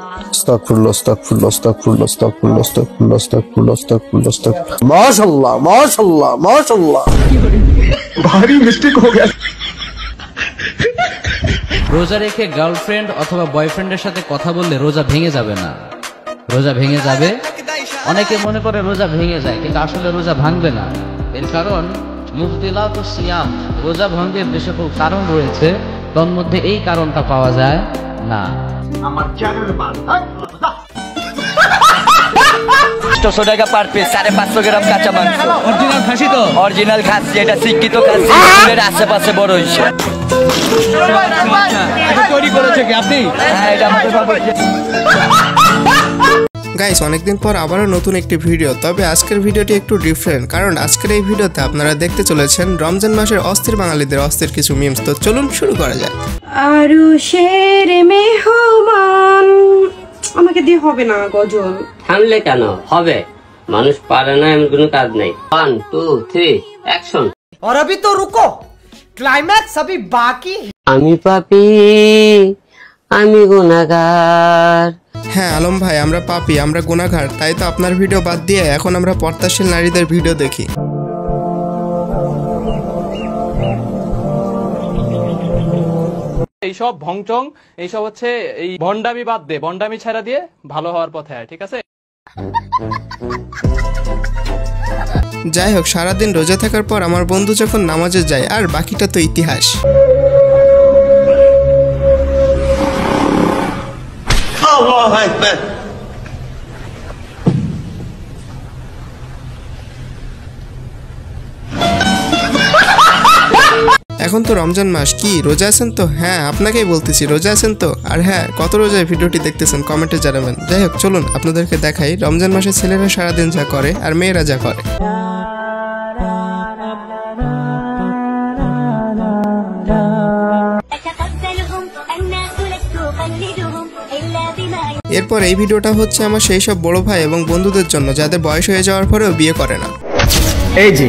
আস্তাগফিরুল্লাহ আস্তাগফিরুল্লাহ আস্তাগফিরুল্লাহ আস্তাগফিরুল্লাহ আস্তাগফিরুল্লাহ আস্তাগফিরুল্লাহ আস্তাগফিরুল্লাহ আস্তাগফিরুল্লাহ মাশাআল্লাহ মাশাআল্লাহ মাশাআল্লাহ ভারী মিস্টেক हो गया। রোজা রেখে গার্লফ্রেন্ড অথবা বয়ফ্রেন্ডের সাথে কথা বললে রোজা ভেঙে যাবে না, রোজা ভেঙে যাবে। অনেকে মনে করে রোজা ভেঙে যায়, কিন্তু আসলে রোজা ভাঙবে না। এর কারণ মুফতিলাতুস সিয়াম, রোজা ভঙ্গের যে সকল কারণ রয়েছে তার মধ্যে এই কারণটা পাওয়া যায় না। আমার চ্যানেলে বাদ 800 টাকা পার পিস, 550 গ্রাম কাঁচা মাংস, অরিজিনাল খাসি তো, অরিজিনাল খাসি, এটা শিক্ষিত খাসি, ফুলের আশেপাশে বড় হইছে। এটা তৈরি করেছে কি আপনি? হ্যাঁ, এটা আমাদের বাবা। গাইস, অনেকদিন পর আবারও নতুন একটি ভিডিও। তবে আজকের ভিডিওটি একটু ডিফারেন্ট, কারণ আজকের এই ভিডিওতে আপনারা দেখতে চলেছেন রমজান মাসের অস্থির বাঙালিদের অস্থির কিছু মিমস। তো চলুন শুরু করা যাক। আরশের মেহমান, আমাকে দিয়ে হবে না গজল। থামলে কেন হবে? মানুষ পারে না এমন কোনো কাজ নেই। 1 2 3 অ্যাকশন। और अभी तो रुको, क्लाइमैक्स अभी बाकी। আমি পাপী, আমি গুনাহগার। হ্যাঁ আলম ভাই, আমরা পাপী, আমরা গুনাহগার, তাই তো আপনার ভিডিও বাদ দিয়ে এখন আমরা পর্দাশীল নারীদের ভিডিও দেখি। এইসব ভংচং, এইসব হচ্ছে এই ভন্ডামি বাদ দে, ভন্ডামি ছাড়া দিয়ে ভালো হওয়ার পথে আয়, ঠিক আছে? যাই হোক, সারাদিন রোজা থাকার পর আমার বন্ধু যখন নামাজে যায়, আর বাকিটা তো ইতিহাস। এখন তো রমজান মাস, কি রোজা আছেন তো? হ্যাঁ, আপনাকেই বলতেছি, রোজা আছেন তো? আর হ্যাঁ, কত রোজায় ভিডিওটি দেখতেছেন কমেন্টে জানাবেন। যাই হোক, চলুন আপনাদেরকে দেখাই রমজান মাসে ছেলেরা সারাদিন যা করে আর মেয়েরা যা করে। এরপর এই ভিডিওটা হচ্ছে আমার সেই সব বড় ভাই এবং বন্ধুদের জন্য যাদের বয়স হয়ে যাওয়ার পরেও বিয়ে করে না। এই যে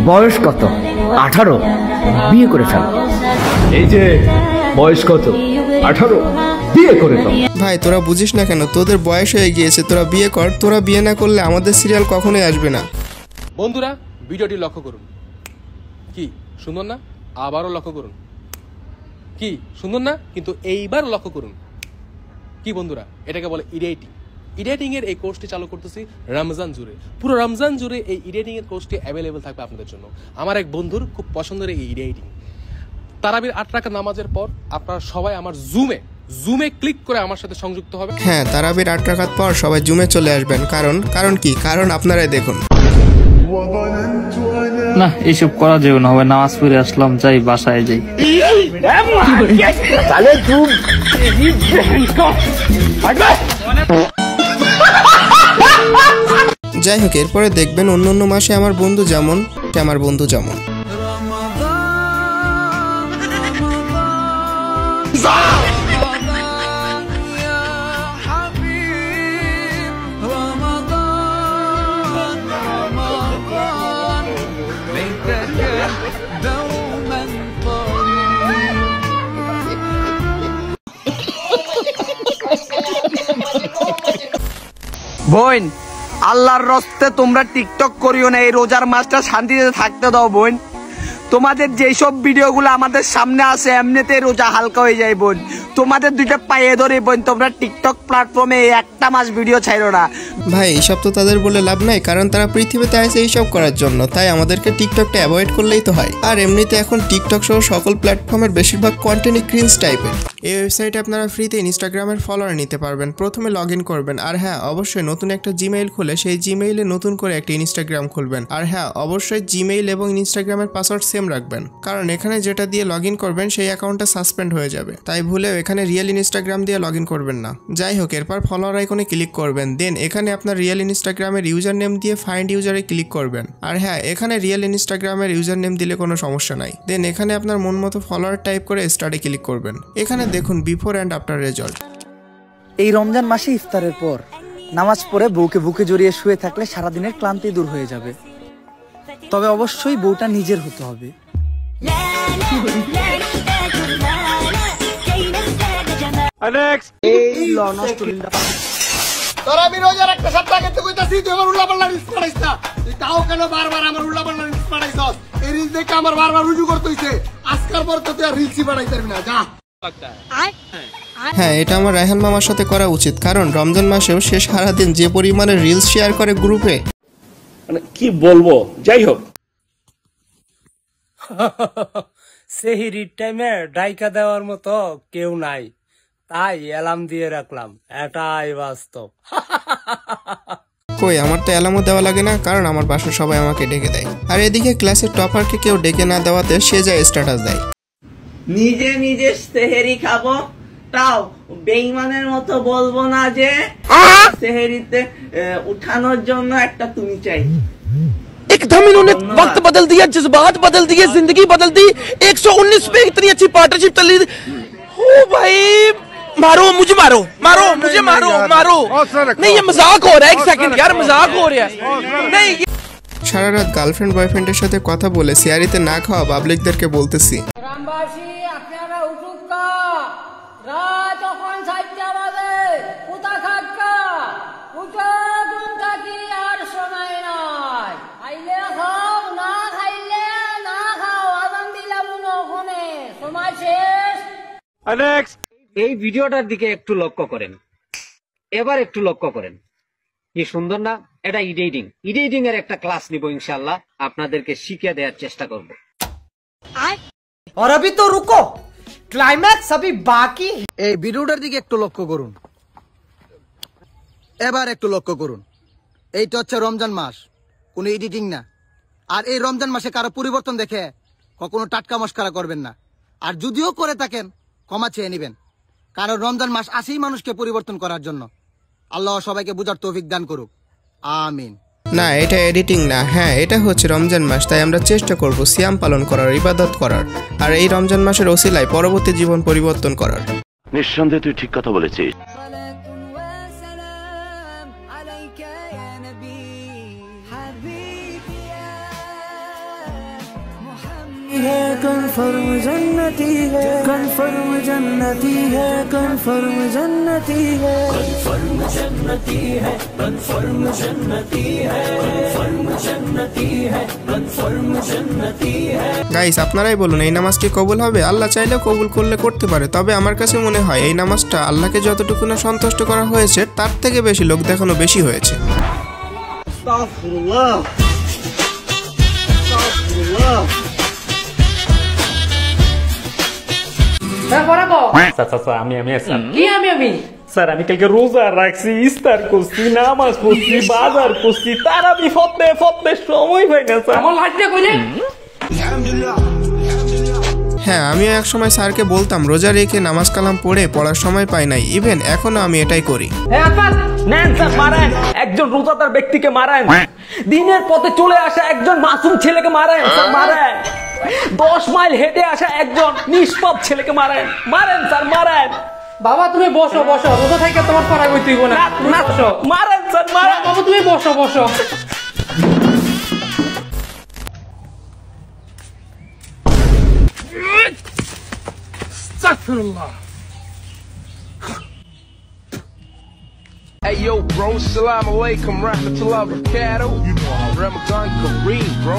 বয়স কত? 18, বিয়ে করে ফেল। এই যে বয়স কত? 18, বিয়ে করে ফেল। ভাই তোরা বুঝিস না কেন? তোদের বয়স হয়ে গিয়েছে, তোরা বিয়ে কর। তোরা বিয়ে না করলে আমাদের সিরিয়াল কখনোই আসবে না। বন্ধুরা, ভিডিওটি লক্ষ্য করুন। কি সুন্দর না? আবারও লক্ষ্য করুন। কি সুন্দর না? কিন্তু এইবার লক্ষ্য করুন। কি বন্ধুরা, এটাকে বলে এডিটিং। এডিটিং এর এই কোর্সটি চালু করতেছি রমজান জুড়ে। পুরো রমজান জুড়ে এই এডিটিং এর কোর্সটি অ্যাভেলেবেল থাকবে আপনাদের জন্য। আমার এক বন্ধুর খুব পছন্দের এই এডিটিং। তারাবির 8 রাকাত নামাজের পর আপনারা সবাই আমার জুমে ক্লিক করে আমার সাথে সংযুক্ত হবে। হ্যাঁ, তারাবির 8 রাকাত পর সবাই জুমে চলে আসবেন। কারণ কি? কারণ আপনারাই দেখুন। না, এইসব করা যাবে না, হবে নামাজ পড়ে আসলাম, যাই বাসায় যাই। যাই হোক, এরপরে দেখবেন অন্য মাসে আমার বন্ধু যেমন, আমার বন্ধু যেমন। বোন, আল্লাহর রস্তে তোমরা টিকটক করিও না, এই রোজার মাসটা শান্তিতে থাকতে দাও বোন। তোমাদের যেসব ভিডিওগুলো আমাদের সামনে আসে এমনিতে রোজা হালকা হয়ে যায় বোন। তোমাদের দুইটা পায়ে ধরে বোন, তোমরা টিকটক প্ল্যাটফর্মে একটা মাস ভিডিও ছাইরো না। ভাই এইসব তো তাদের বলে লাভ নাই, কারণ তারা পৃথিবীতে আছে এইসব করার জন্য। তাই আমাদেরকে টিকটকটা অ্যাভয়েড করলেই তো হয়। আর এমনিতে এখন টিকটক সহ সকল প্ল্যাটফর্মের বেশিরভাগ কন্টেন্টই ক্রিঞ্জ টাইপের। এই ওয়েবসাইটে আপনারা ফ্রিতে ইনস্টাগ্রামের ফলোয়ার নিতে পারবেন। প্রথমে লগ ইন করবেন, আর হ্যাঁ অবশ্যই নতুন একটা জিমেইল খুলে সেই জিমেইলে নতুন করে একটা ইনস্টাগ্রাম খুলবেন। আর হ্যাঁ অবশ্যই জিমেইল এবং ইনস্টাগ্রামের পাসওয়ার্ড সেম রাখবেন, কারণ এখানে যেটা দিয়ে লগ ইন করবেন সেই অ্যাকাউন্টটা সাসপেন্ড হয়ে যাবে। তাই ভুলেও এখানে রিয়েল ইনস্টাগ্রাম দিয়ে লগ ইন করবেন না। যাই হোক, এরপর ফলোয়ার আইকনে ক্লিক করবেন। দেন এখানে আপনার রিয়েল ইনস্টাগ্রামের ইউজার নেম দিয়ে ফাইন্ড ইউজারে ক্লিক করবেন। আর হ্যাঁ, এখানে রিয়েল ইনস্টাগ্রামের ইউজার নেম দিলে কোনো সমস্যা নাই। দেন এখানে আপনার মন মতো ফলোয়ার টাইপ করে স্টার্টে ক্লিক করবেন। এখানে দেখুন বিফোর অ্যান্ড আফটার রেজাল্ট। এই রমজান মাসে ইফতারের পর নামাজ পড়ে বউকে বুকে জড়িয়ে শুয়ে থাকলে সারাদিনের ক্লান্তি দূর হয়ে যাবে। তবে অবশ্যই বউটা নিজের হতে হবে। তোরা আমি রোজার একটা সপ্তাহ আগে তুই কইতাছি তুই আমার উল্লাপাল্লা রিলস বানাইছ না, তুই তাও কেন বারবার আমার উল্লাপাল্লা রিলস বানাইছস? এই রিলস দেখে আমার বারবার রুজু করতে হইছে, আজকাল পর তো তুই আর রিলসই বানাইতে পারবি না, যা। হ্যাঁ, এটা আমার রায়হান মামার সাথে করা উচিত, কারণ রমজান মাসেও সে সারাদিন যে পরিমাণে রিলস শেয়ার করে গ্রুপে, মানে কি বলবো, যাই হোক। সেহরির টাইমে ডাইকা দেওয়ার মতো কেউ নাই, তাই অ্যালার্ম দিয়ে রাখলাম, এটাই বাস্তব। কই, আমার তো অ্যালার্মও দেওয়া লাগে না, কারণ আমার বাসার সবাই আমাকে ডেকে দেয়। আর এদিকে ক্লাসের টপারকে কেউ ডেকে না দেওয়াতে সে যায় স্ট্যাটাস দেয়, নিজে নিজে সেহেরি খাবো, তাও বেঈমানের মতো বলবো না যে সেহেরিতে উঠানোর জন্য একটা তুমি চাই। एकदम इन्होंने वक्त बदल दिया, जज्बात बदल दिए, जिंदगी बदल दी। 119 पे इतनी अच्छी पार्टनरशिप चल रही। ओ भाई, मारो मुझे, मारो मारो मुझे, मारो मारो। नहीं, ये मजाक हो रहा है, एक सेकंड यार, मजाक हो रहा है। नहीं, সারা রাত গার্লফ্রেন্ড বয়ফ্রেন্ডের সাথে কথা বলে সিয়ারিতে না খাওয়া পাবলিকদেরকে বলতেছি, গ্রামবাসী আপনারা উঠুক কা, রাত যখন 7টা বাজে, কোথা খাটকা উঠো, ঘুম থাকি আর সময় নাই, খাইলে খাও, না খাইলে না খাও, আজান দিলাম ওখানে, সময় শেষ। এই ভিডিওটার দিকে একটু লক্ষ্য করেন, এবার একটু লক্ষ্য করেন, কি সুন্দর না? এটা এডিটিং এর একটা ক্লাস নিব ইনশাআল্লাহ, আপনাদেরকে শিখিয়ে দেওয়ার চেষ্টা করব। और अभी तो रुको, क्लाइमैक्स अभी बाकी। এই ভিডিওটার দিকে একটু লক্ষ্য করুন, এবার একটু লক্ষ্য করুন। এইটা হচ্ছে রমজান মাস, কোনো এডিটিং না। আর এই রমজান মাসে কারো পরিবর্তন দেখে কখনো টাটকা মস্করা করবেন না, আর যদিও করে থাকেন ক্ষমা চেয়ে নেবেন, কারণ রমজান মাস আসেই মানুষকে পরিবর্তন করার জন্য। আল্লাহ সবাইকে বুঝার তৌফিক দান করুক, আমিন। না, এটা এডিটিং না, হ্যাঁ এটা হচ্ছে রমজান মাস, তাই আমরা চেষ্টা করব সিয়াম পালন করার, ইবাদত করার, আর এই রমজান মাসের ওসিলায় পরবর্তী জীবন পরিবর্তন করার। নিঃসন্দেহে তুই ঠিক কথা বলেছিস। कन्फर्म जन्नती है, कन्फर्म जन्नती है, कन्फर्म जन्नती है, कन्फर्म जन्नती है, कन्फर्म जन्नती है, कन्फर्म जन्नती है, कन्फर्म जन्नती है। গাইস, আপনারাই বলুন এই নামাজ কি কবুল হবে? আল্লাহ চাইলে কবুল করলে করতে পারে, তবে আমার কাছে মনে হয় এই নামাজটা আল্লাহকে যতটুকু না সন্তুষ্ট করা হয়েছে তার থেকে বেশি লোক দেখানো বেশি হয়েছে। আস্তাগফিরুল্লাহ, আস্তাগফিরুল্লাহ। স্যার আমি কালকে রোজা রাখছি, ইফতার করছি, নামাজ পড়ছি, বাজার করছি, তারা বিপদে সময় পাই না স্যার। আমার লাইটটা কইলে হ্যাঁ, আমিও এক সময় স্যারকে বলতাম রোজা রেখে নামাজ কালাম পড়ে পড়ার সময় পাই নাই, ইভেন এখনো আমি এটাই করি। নেন স্যার, মারেন একজন রোজাদার ব্যক্তিকে, মারেন দিনের পথে চলে আসা একজন মাসুম ছেলেকে, মারেন স্যার, মারেন 10 মাইল হেঁটে আসা একজন নিষ্পাপ ছেলেকে, মারেন স্যার, মারেন। বাবা তুমি বসো, রোজা থেকে তোমার পড়া কইতে হইব না, বসো, মারেন স্যার, মারেন। বাবা তুমি বসো। Astaghfirullah. Hey yo bro, Assalamu alaikum, rahmatullahi wa barakatuh. Ramadan Kareem bro.